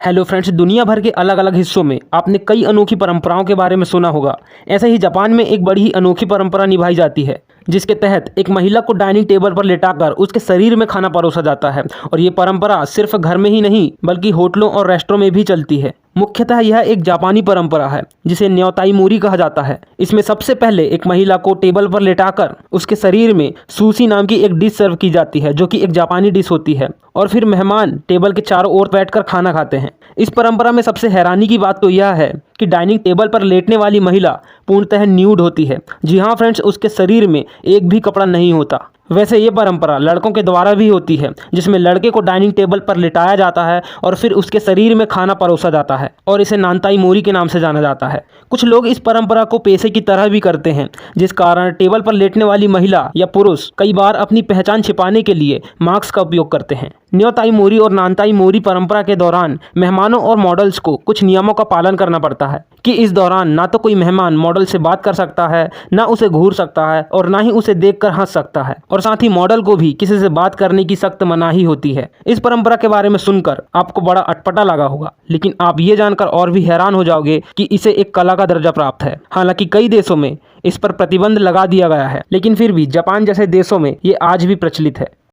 Hello friends, दुनिया भर के अलग अलग हिस्सों में आपने कई अनोखी परंपराओं के बारे में सुना होगा। ऐसे ही जापान में एक बड़ी ही अनोखी परंपरा निभाई जाती है, जिसके तहत एक महिला को डाइनिंग टेबल पर लेटाकर उसके शरीर में खाना परोसा जाता है। और ये परंपरा सिर्फ घर में ही नहीं बल्कि होटलों और रेस्टोरों में भी चलती है। मुख्यतः यह एक जापानी परंपरा है जिसे न्योताई मोरी कहा जाता है। इसमें सबसे पहले एक महिला को टेबल पर लेटाकर उसके शरीर में सुशी नाम की एक डिश सर्व की जाती है, जो कि एक जापानी डिश होती है। और फिर मेहमान टेबल के चारों ओर बैठकर खाना खाते हैं। इस परंपरा में सबसे हैरानी की बात तो यह है कि डाइनिंग टेबल पर लेटने वाली महिला पूर्णतः न्यूड होती है। जी हाँ फ्रेंड्स, उसके शरीर में एक भी कपड़ा नहीं होता। वैसे ये परंपरा लड़कों के द्वारा भी होती है, जिसमें लड़के को डाइनिंग टेबल पर लिटाया जाता है और फिर उसके शरीर में खाना परोसा जाता है और इसे नानताई मोरी के नाम से जाना जाता है। कुछ लोग इस परंपरा को पेशे की तरह भी करते हैं, जिस कारण टेबल पर लेटने वाली महिला या पुरुष कई बार अपनी पहचान छिपाने के लिए मास्क का उपयोग करते हैं। न्योताई मोरी और नानताई मोरी परंपरा के दौरान मेहमानों और मॉडल्स को कुछ नियमों का पालन करना पड़ता है कि इस दौरान ना तो कोई मेहमान मॉडल से बात कर सकता है, ना उसे घूर सकता है और ना ही उसे देखकर हंस सकता है। और साथ ही मॉडल को भी किसी से बात करने की सख्त मनाही होती है। इस परंपरा के बारे में सुनकर आपको बड़ा अटपटा लगा होगा, लेकिन आप ये जानकर और भी हैरान हो जाओगे कि इसे एक कला का दर्जा प्राप्त है। हालांकि कई देशों में इस पर प्रतिबंध लगा दिया गया है, लेकिन फिर भी जापान जैसे देशों में ये आज भी प्रचलित है।